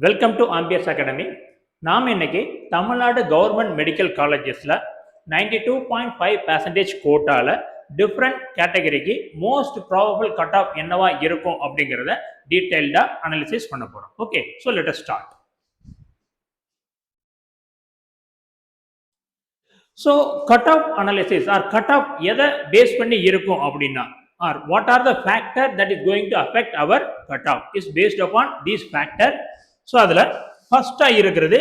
Welcome to amperes academy. நாம் இன்னைக்கு Tamil Nadu government medical காலேஜஸில் 92.5% கோட்டால டிஃப்ரெண்ட் கேட்டகரிக்கு மோஸ்ட் ப்ராபபிள் கட் ஆஃப் என்னவா இருக்கும் அப்படிங்கிறத டீட்டெயில்டாக அனாலிசிஸ் பண்ண போகிறோம். Okay, so let us start. So cut off analysis or cut off எதை பேஸ் பண்ணி இருக்கும் அப்படின்னா, or what are the factor that is going to affect our cut off is based upon these factor. So அதில் ஃபர்ஸ்டாக இருக்கிறது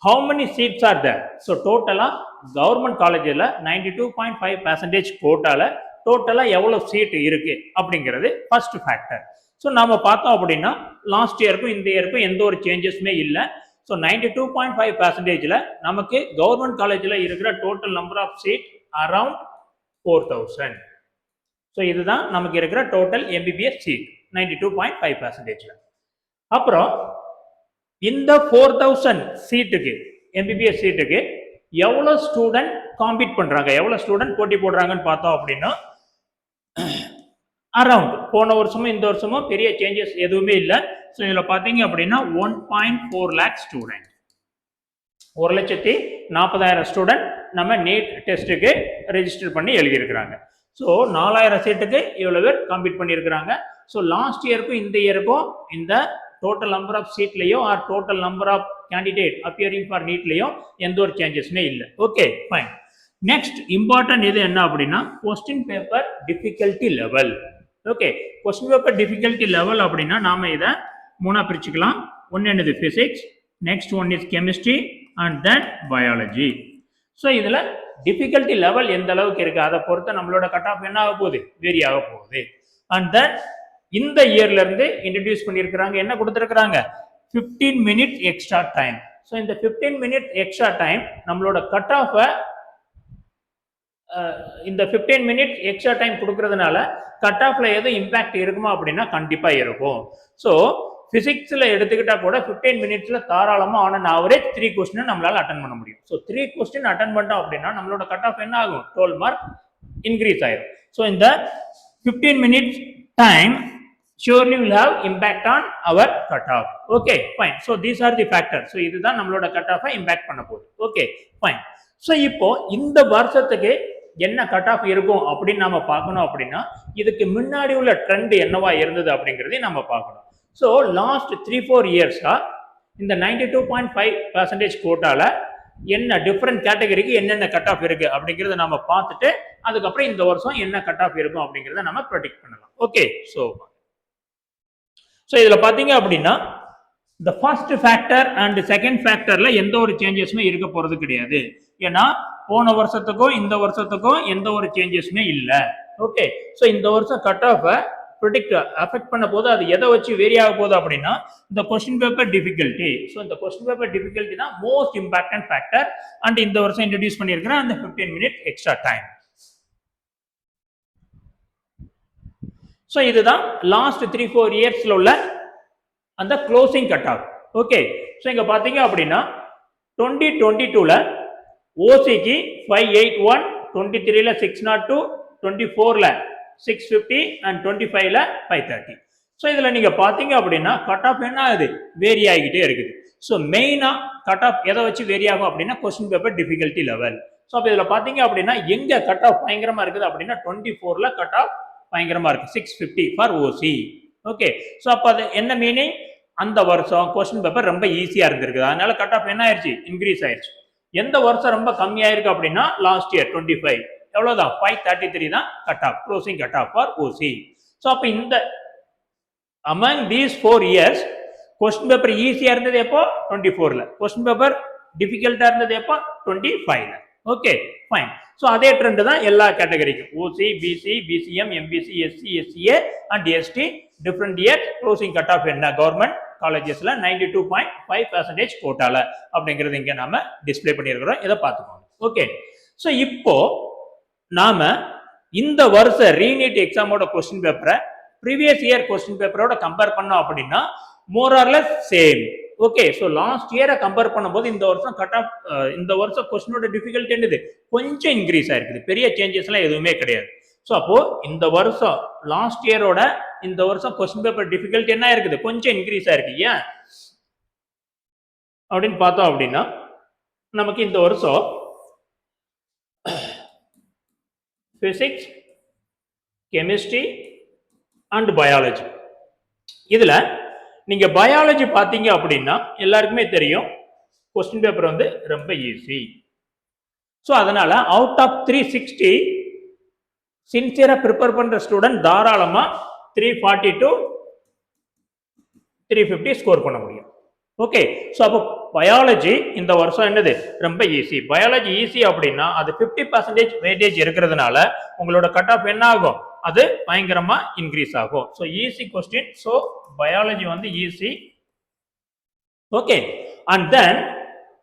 how many seats are there. So டோட்டலாக government காலேஜில் 92.5% கோட்டால டோட்டலாக எவ்வளோ சீட் இருக்கு அப்படிங்கிறது ஃபர்ஸ்ட் ஃபேக்டர். ஸோ நாம் பார்த்தோம் அப்படின்னா லாஸ்ட் இயருக்கும் இந்த இயருக்கும் எந்த ஒரு சேஞ்சஸுமே இல்லை. ஸோ 92.5%ல நமக்கு கவர்மெண்ட் காலேஜில் இருக்கிற total number of seat around 4,000. So இதுதான் நமக்கு இருக்கிற டோட்டல் எம்பிபிஎஸ் சீட் 92.5%. அப்புறம் இந்த 4,000 சீட்டுக்கு எம்பிபிஎஸ் சீட்டுக்கு எவ்வளோ ஸ்டூடெண்ட் காம்பீட் பண்ணுறாங்க, எவ்வளோ ஸ்டூடெண்ட் போட்டி போடுறாங்கன்னு பார்த்தோம் அப்படின்னா அரவுண்ட் போன வருஷமும் இந்த வருஷமும் பெரிய சேஞ்சஸ் எதுவுமே இல்லை. ஸோ இதில் பார்த்தீங்க அப்படின்னா 1.4 lakh ஸ்டூடெண்ட், 1,40,000 ஸ்டூடெண்ட் நம்ம நீட் டெஸ்ட்டுக்கு ரெஜிஸ்டர் பண்ணி எழுதியிருக்கிறாங்க. ஸோ 4,000 சீட்டுக்கு இவ்வளோ பேர் காம்பீட் பண்ணியிருக்கிறாங்க. ஸோ லாஸ்ட் இயருக்கும் இந்த இயருக்கும் இந்த டோட்டல் நம்பர் ஆஃப் சீட்லையோ or total number of candidate appearing for நீட்லையோ எந்த ஒரு சேஞ்சஸுமே இல்லை. Okay, fine. நெக்ஸ்ட் இம்பார்ட்டன்ட் இது என்ன அப்படின்னா question paper difficulty level. Okay, question paper difficulty level அப்படின்னா நாம இதை மூணா பிரிச்சுக்கலாம். ஒன்று என்னது physics, next one is chemistry and then biology. So இதில் டிஃபிகல்ட்டி லெவல் எந்த அளவுக்கு இருக்குது அதை பொறுத்து நம்மளோட கட் ஆஃப் என்ன ஆக போகுது, வேரி ஆக போகுது. அண்ட் தென் இந்த இயர்ல இருந்து இன்ட்ரடியூஸ் பண்ணியிருக்கிறாங்க, என்ன கொடுத்துருக்குறாங்க, 15 minutes எக்ஸ்ட்ரா டைம். ஸோ இந்த 15 minutes எக்ஸ்ட்ரா டைம் நம்மளோட கட் ஆஃபை இந்த 15 minutes எக்ஸ்ட்ரா டைம் கொடுக்கறதுனால கட் ஆஃப்ல எதுவும் இம்பாக்ட் இருக்குமா அப்படின்னா கண்டிப்பாக இருக்கும். ஸோ பிசிக்ஸில் எடுத்துக்கிட்டா கூட 15 minutesல தாராளமாக ஆன் அன் ஆவரேஜ் 3 கொஸ்டின் நம்மளால அட்டன் பண்ண முடியும். ஸோ 3 கொஸ்டின் அட்டன் பண்ணோம் அப்படின்னா நம்மளோட கட் ஆஃப் என்ன ஆகும், 12 மார்க் இன்க்ரீஸ் ஆயிரும். ஸோ இந்த 15 minutes time surely will have impact on our cutoff. Okay, fine. So these are the factors. So இதுதான் நம்மளோட கட் ஆஃபை இம்பாக்ட் பண்ண போகுது. Okay, fine. ஸோ இப்போ இந்த வருஷத்துக்கு என்ன கட் ஆஃப் இருக்கும் அப்படின்னு நம்ம பார்க்கணும் அப்படின்னா இதுக்கு முன்னாடி உள்ள ட்ரெண்ட் என்னவா இருந்தது அப்படிங்கிறதையும் நம்ம பார்க்கணும். ஸோ லாஸ்ட் 3-4 இயர்ஸா இந்த 92.5% கோட்டால என்ன டிஃப்ரெண்ட் கேட்டகரிக்கு என்னென்ன கட் ஆஃப் இருக்கு அப்படிங்கிறத நம்ம பார்த்துட்டு அதுக்கப்புறம் இந்த வருஷம் என்ன கட் ஆஃப் இருக்கும் அப்படிங்கிறத நம்ம ப்ரெடிக்ட் பண்ணலாம். ஓகே, ஸோ இதில் பார்த்தீங்க அப்படின்னா இந்த ஃபர்ஸ்ட் ஃபேக்டர் அண்ட் செகண்ட் ஃபேக்டர்ல எந்த ஒரு சேஞ்சஸுமே இருக்க போறது கிடையாது. ஏன்னா போன வருஷத்துக்கும் இந்த வருஷத்துக்கும் எந்த ஒரு சேஞ்சஸுமே இல்லை. ஓகே, ஸோ இந்த வருஷம் கட் ஆஃபை ப்ரிடிக்ட் அஃபெக்ட் பண்ண போது அது எதை வச்சு வேரி ஆக போகுது அப்படின்னா இந்த கொஸ்டின் பேப்பர் டிஃபிகல்ட்டி. ஸோ இந்த கொஸ்டின் பேப்பர் டிஃபிகல்ட்டி தான் மோஸ்ட் இம்பார்ட்டன்ட் ஃபேக்டர். அண்ட் இந்த வருஷம் இன்ட்ரடியூஸ் பண்ணியிருக்கிற அந்த 15 minutes எக்ஸ்ட்ரா டைம். ஸோ இதுதான் லாஸ்ட் 3-4 இயர்ஸ்ல உள்ள அந்த closing cut of. Okay, so இங்கே பார்த்தீங்க அப்படின்னா 2022ல ஓசிக்கு 581, 23ல 602, 24ல 650 அண்ட் 25ல 530. ஸோ இதில் நீங்கள் பார்த்தீங்க அப்படின்னா கட் ஆஃப் என்ன ஆகுது, வேரி ஆகிக்கிட்டே இருக்குது. ஸோ மெயினாக கட் ஆஃப் எதை வச்சு வேரி ஆகும் அப்படின்னா question paper difficulty level. So அப்போ இதில் பார்த்தீங்க அப்படின்னா எங்கே கட் ஆஃப் பயங்கரமாக இருக்குது அப்படின்னா 24ல கட் ஆஃப் பயங்கரமா இருக்கு, 650 ஃபார் ஓசி. ஓகே, ஸோ அப்போ அது என்ன மீனிங், அந்த வருஷம் கொஸ்டின் பேப்பர் ரொம்ப ஈஸியா இருந்திருக்கு, அதனால கட் ஆஃப் என்ன ஆயிடுச்சு, இன்க்ரீஸ் ஆயிடுச்சு. எந்த வருஷம் ரொம்ப கம்மியாயிருக்கு அப்படின்னா லாஸ்ட் இயர் 25 எவ்வளவுதான் 533 தான் cut off, closing cut off for OC. So அப்போ இந்த among these 4 years question paper ஈஸியா இருந்தது எப்போ, 24ல. கொஸ்டின் பேப்பர் டிஃபிகல்ட்டா இருந்தது எப்போ, 25ல. Okay, fine. ஸோ அதே ட்ரெண்ட் தான் எல்லா கேட்டகரிக்கும், OC, BC, BCM, MBC, SC, SCA and ST. Different year closing cut off என்ன கவர்மெண்ட் காலேஜஸ்ல 92.5% கோட்டால அப்படிங்கிறது இங்க நாம டிஸ்பிளே பண்ணியிருக்கிறோம், இதை பார்த்துக்கோங்க. ஓகே, ஸோ இப்போ நாம இந்த வருஷ ரீநீட் எக்ஸாமோட கொஸ்டின் பேப்பரை ப்ரீவியஸ் இயர் கொஸ்டின் பேப்பரோட கம்பேர் பண்ணோம் அப்படின்னா more or less same. Okay, so last இயரை கம்பேர் பண்ணும்போது இந்த வருஷம் கட் ஆஃப் இந்த வருஷம் கொஸ்டினோட டிஃபிகல்ட்டி என்னது கொஞ்சம் இன்க்ரீஸ் ஆயிருக்குது, பெரிய சேஞ்சஸ்லாம் எதுவுமே கிடையாது. ஸோ அப்போ இந்த வருஷம் லாஸ்ட் இயரோட இந்த வருஷம் கொஸ்டின் பேப்பர் டிஃபிகல்ட்டி என்ன இருக்குது, கொஞ்சம் இன்க்ரீஸ் ஆயிருக்கு. ஏன் அப்படின்னு பார்த்தோம் அப்படின்னா நமக்கு இந்த வருஷம் பிசிக்ஸ், கெமிஸ்ட்ரி அண்ட் பயாலஜி. இதுல நீங்க பயாலஜி பாத்தீங்க அப்படின்னா எல்லாருக்குமே தெரியும் கொஸ்டின் பேப்பர் வந்து ரொம்ப ஈஸி. ஸோ அதனால அவுட் ஆஃப் 360 சின்சியரா ப்ரிப்பேர் பண்ற ஸ்டூடெண்ட் தாராளமா 340 to 350 ஸ்கோர் பண்ண முடியும். ஓகே, ஸோ அப்போ பயாலஜி இந்த வருஷம் என்னது ரொம்ப ஈஸி. பயாலஜி ஈஸி அப்படின்னா அது 50% வெயிட்டேஜ் இருக்கிறதுனால உங்களோட கட் ஆஃப் என்ன ஆகும், அது பயங்கரமா இன்க்ரீஸ் ஆகும். So easy question. So biology வந்து ஈஸி. ஓகே, அண்ட் தென்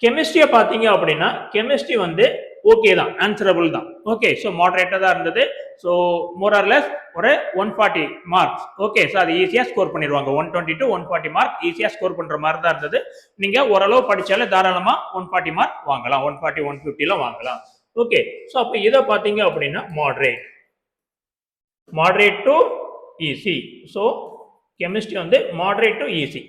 கெமிஸ்ட்ரியை பார்த்தீங்க அப்படின்னா கெமிஸ்ட்ரி வந்து ஓகே தான், ஆன்சரபிள் தான். ஓகே, ஸோ மாடரேட்டாக தான் இருந்தது. ஸோ மோர் ஆர் லெஸ் ஒரு 140 மார்க்ஸ். ஓகே, ஸோ அது ஈஸியாக ஸ்கோர் பண்ணிடுவாங்க. 120 to 140 மார்க் ஈஸியாக ஸ்கோர் பண்ணுற மாதிரி தான் இருந்தது. நீங்கள் ஓரளவு படித்தாலே தாராளமாக 140 மார்க் வாங்கலாம், 140 150 வாங்கலாம். ஓகே, ஸோ அப்போ இதை பார்த்தீங்க அப்படின்னா moderate to easy. So chemistry வந்து மாடரேட் டு ஈஸி,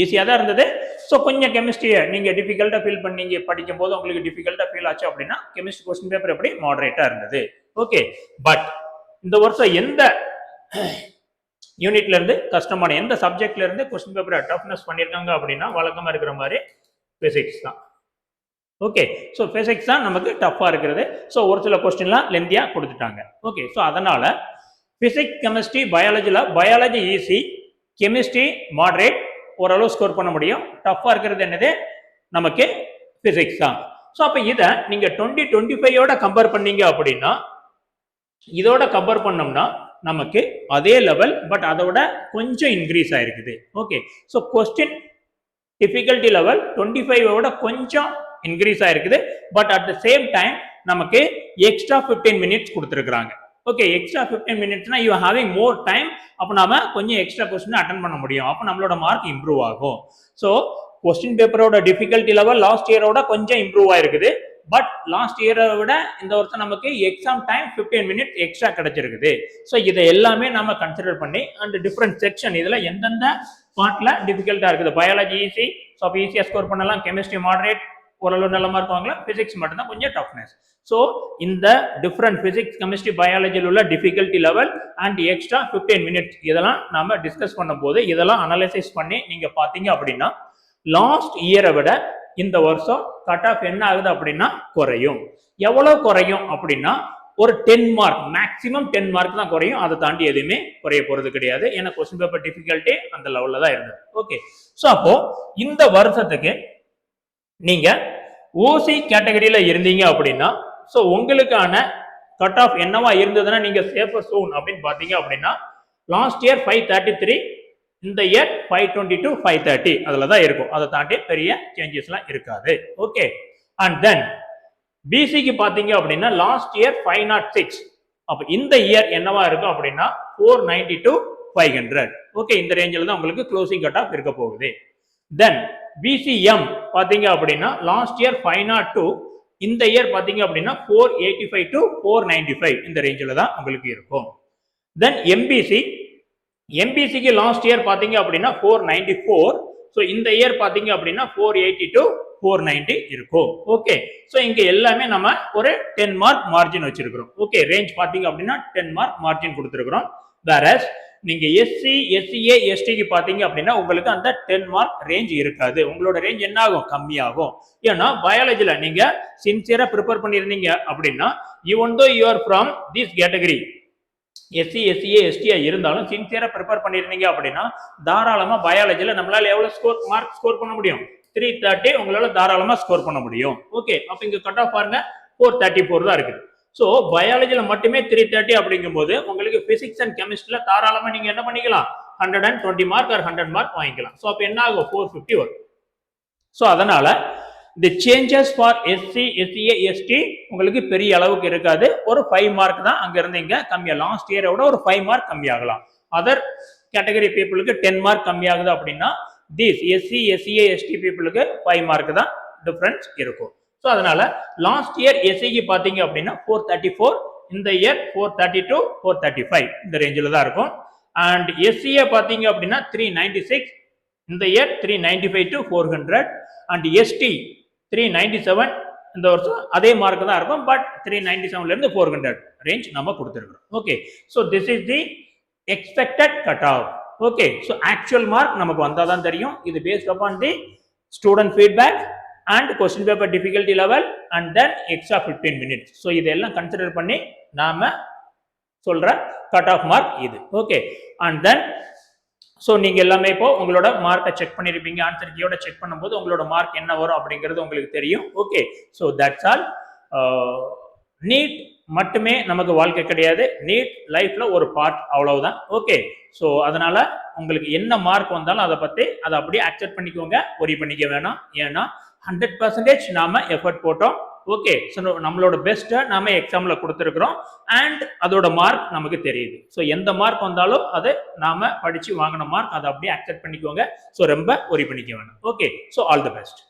ஈஸியாக தான் இருந்தது. ஸோ கொஞ்சம் கெமிஸ்ட்ரியை நீங்கள் டிஃபிகல்ட்டாக ஃபீல் பண்ணீங்க படிக்கும் போது உங்களுக்கு டிஃபிகல்ட்டாக ஃபீல் ஆச்சு அப்படின்னா கெமிஸ்ட்ரி கொஸ்டின் பேப்பர் எப்படி மாடரேட்டாக இருந்தது. ஓகே, பட் இந்த வருஷம் எந்த யூனிட்ல இருந்து கஷ்டமான எந்த சப்ஜெக்ட்ல இருந்து கொஸ்டின் பேப்பரை டஃப்னஸ் பண்ணியிருக்காங்க அப்படின்னா வழக்கமாக இருக்கிற மாதிரி பிசிக்ஸ் தான். ஓகே, ஸோ பிசிக்ஸ் தான் நமக்கு டஃப்பாக இருக்கிறது. ஸோ ஒரு சில கொஸ்டின்லாம் லெந்தியாக கொடுத்துட்டாங்க. ஓகே, ஸோ அதனால physics, chemistry, biology easy, chemistry moderate, ஓரளவு ஸ்கோர் பண்ண முடியும். டஃப்பாக இருக்கிறது என்னது நமக்கு பிசிக்ஸ் தான். ஸோ அப்போ இதை நீங்கள் 2025 கம்பேர் பண்ணீங்க அப்படின்னா இதோட கம்பேர் பண்ணோம்னா நமக்கு அதே லெவல், பட் அதோட கொஞ்சம் இன்க்ரீஸ் ஆயிருக்குது. Okay, so question difficulty level 25 கொஞ்சம் இன்க்ரீஸ் ஆயிருக்குது. But at the same time நமக்கு எக்ஸ்ட்ரா 15 மினிட்ஸ் கொடுத்துருக்காங்க. ஓகே, எக்ஸ்ட்ரா 15 மினிட்ஸ்னா யூ ஹேவிங் மோர் டைம். அப்போ நாம கொஞ்சம் எக்ஸ்ட்ரா கொஸ்டின் அட்டன் பண்ண முடியும். அப்போ நம்மளோட மார்க் இம்ப்ரூவ் ஆகும். ஸோ கொஸ்டின் பேப்பரோட டிஃபிகல்ட்டி லெவல் லாஸ்ட் இயரோட கொஞ்சம் இம்ப்ரூவ் ஆயிருக்குது. பட் லாஸ்ட் இயரை விட இந்த வருஷம் நமக்கு எக்ஸாம் டைம் 15 மினிட்ஸ் எக்ஸ்ட்ரா கிடைச்சிருக்குது. ஸோ இதை எல்லாமே நம்ம கன்சிடர் பண்ணி அண்ட் டிஃப்ரெண்ட் செக்ஷன் இதுல எந்தெந்த பார்ட்ல டிஃபிகல்ட்டா இருக்குது. பயாலஜி ஈஸி, ஸோ அப்போ ஈஸியாக ஸ்கோர் பண்ணலாம். கெமிஸ்ட்ரி மாடரேட், ஓரளவு நல்ல மார்க் வாங்கலாம். பிசிக்ஸ் மட்டும்தான் கொஞ்சம் டஃப்னஸ். ஸோ இந்த டிஃப்ரெண்ட் பிசிக்ஸ், கெமிஸ்ட்ரி, பயாலஜியில் உள்ள difficulty level and extra 15 minutes இதெல்லாம் நாம டிஸ்கஸ் பண்ணும் போது இதெல்லாம் அனலைசிஸ் பண்ணி நீங்க பாத்தீங்க அப்படின்னா லாஸ்ட் இயரை விட இந்த வருஷம் கட் ஆஃப் என்ன ஆகுது அப்படின்னா குறையும். எவ்வளவு குறையும் அப்படின்னா ஒரு 10 மார்க், மேக்சிமம் 10 மார்க் தான் குறையும். அதை தாண்டி எதுவுமே குறைய போறது கிடையாது. ஏன்னா கொஸ்டின் பேப்பர் டிஃபிகல்ட்டி அந்த லெவல்ல தான் இருந்தது. ஓகே, ஸோ அப்போ இந்த வருஷத்துக்கு நீங்க ஓசி கேட்டகரியில இருந்தீங்க அப்படின்னா ஸோ உங்களுக்கான கட் ஆஃப் என்னவா இருந்ததுன்னா நீங்க சேஃபர் சோன் அப்படின்னு பாத்தீங்க அப்படின்னா லாஸ்ட் இயர் 533, இந்த இயர் 522 530 அதுல தான் இருக்கும். அதை தாண்டி பெரிய சேஞ்சஸ்லாம் இருக்காது. ஓகே, அண்ட் தென் பிசிக்கு பாத்தீங்க அப்படின்னா லாஸ்ட் இயர் 506, அப்ப இந்த இயர் என்னவா இருக்கும் அப்படின்னா 492 500. ஓகே, இந்த ரேஞ்சில் தான் உங்களுக்கு க்ளோசிங் கட் ஆஃப் இருக்க போகுது. தென் பிசிஎம் பாத்தீங்க அப்படின்னா லாஸ்ட் இயர் 502, இந்த இயர் பாத்தீங்க அப்படின்னா 485 to 495 இந்த ரேஞ்சில் தான் உங்களுக்கு இருக்கும். தென் எம்பிசிக்கு லாஸ்ட் இயர் பாத்தீங்க அப்படின்னா 494, ஸோ இந்த இயர் பாத்தீங்க அப்படின்னா 480 to 490 இருக்கும். ஓகே, ஸோ இங்க எல்லாமே நம்ம ஒரு 10 மார்க் மார்ஜின் வச்சிருக்கிறோம். ஓகே, ரேஞ்ச் பாத்தீங்க அப்படின்னா 10 மார்க் மார்ஜின் கொடுத்துருக்கிறோம். வேறஸ் நீங்க எஸ்சி, எஸ்சிஏ, எஸ்டிக்கு பாத்தீங்க அப்படின்னா உங்களுக்கு அந்த 10 மார்க் ரேஞ்ச் இருக்காது. உங்களோட ரேஞ்ச் என்ன ஆகும், கம்மியாகும். ஏன்னா பயாலஜில நீங்க சின்சியரா ப்ரிப்பேர் பண்ணிருந்தீங்க அப்படின்னா even though you are from this category SC, SCA, எஸ்டியா இருந்தாலும் சின்சியரா ப்ரிப்பேர் பண்ணிருந்தீங்க அப்படின்னா தாராளமா பயாலஜில நம்மளால எவ்வளவு மார்க் ஸ்கோர் பண்ண முடியும், 330 உங்களால தாராளமா ஸ்கோர் பண்ண முடியும். ஓகே, அப்ப இங்க கட் ஆஃப் பாருங்க 434 தான் இருக்குது. ஸோ பயாலஜில மட்டுமே 330 அப்படிங்கும் போது உங்களுக்கு பிசிக்ஸ் அண்ட் கெமிஸ்ட்ரியில தாராளமா நீங்க என்ன பண்ணிக்கலாம், 120 மார்க் ஆர் 100 மார்க் வாங்கிக்கலாம். ஸோ அப்ப என்ன ஆகும், 450 வரும். ஸோ அதனால இந்த changes for SC, SCA, ST உங்களுக்கு பெரிய அளவுக்கு இருக்காது. ஒரு 5 மார்க் தான் அங்க இருந்து இங்க கம்மியா, லாஸ்ட் இயரை விட ஒரு 5 மார்க் கம்மியாகலாம். அதர் கேட்டகரி பீப்புளுக்கு 10 மார்க் கம்மியாகுது அப்படின்னா திஸ் எஸ்சி, எஸ்சிஏ, எஸ்டி பீப்புளுக்கு 5 மார்க் தான் டிஃபரன்ஸ் இருக்கும். ஸோ அதனால லாஸ்ட் இயர் எஸ்சிக்கு பாத்தீங்க அப்படின்னா 434, இந்த இயர் 432 435 இந்த ரேஞ்சில் தான் இருக்கும். அண்ட் எஸ்சிஏ பாத்தீங்க அப்படின்னா 396, இந்த இயர் 395 to 400 அண்ட் எஸ்டி 397 இந்த வருஷம் அதே மார்க் தான் இருக்கும் பட் 397 இருந்து 400 ரேஞ்ச் நம்ம கொடுத்துருக்கோம் okay so this is the expected cut off okay so actual mark நமக்கு வந்தால் தான் தெரியும் இது based upon the student feedback and question paper difficulty level and then extra 15 minutes so இதெல்லாம் கன்சிடர் பண்ணி நாம சொல்ற கட் ஆஃப் மார்க் இது ஓகே அண்ட் தென் ஸோ நீங்க எல்லாமே இப்போ உங்களோட மார்க்கை செக் பண்ணிருப்பீங்க ஆன்சர் கீயோட செக் பண்ணும்போது உங்களோட மார்க் என்ன வரும் அப்படிங்கிறது உங்களுக்கு தெரியும் okay so that's all need மட்டுமே நமக்கு வாழ்க்கை கிடையாது நீட் லைஃப்ல ஒரு பார்ட் அவ்வளவுதான் ஓகே ஸோ அதனால உங்களுக்கு என்ன மார்க் வந்தாலும் அதை பத்தி அதை அப்படியே அக்செப்ட் பண்ணிக்கோங்க ஒரி பண்ணிக்க வேணாம் ஏன்னா 100% நாம எஃபர்ட் போட்டோம் ஓகே ஸோ நம்மளோட பெஸ்ட்டை நாம எக்ஸாம்ல கொடுத்துருக்குறோம் அண்ட் அதோட மார்க் நமக்கு தெரியுது ஸோ எந்த மார்க் வந்தாலும் அதை நாம படிச்சு வாங்கின மார்க் அதை அப்படியே அக்செப்ட் பண்ணிக்கோங்க ஸோ ரொம்ப ஒரி பண்ணிக்க வேணாம் okay so all the best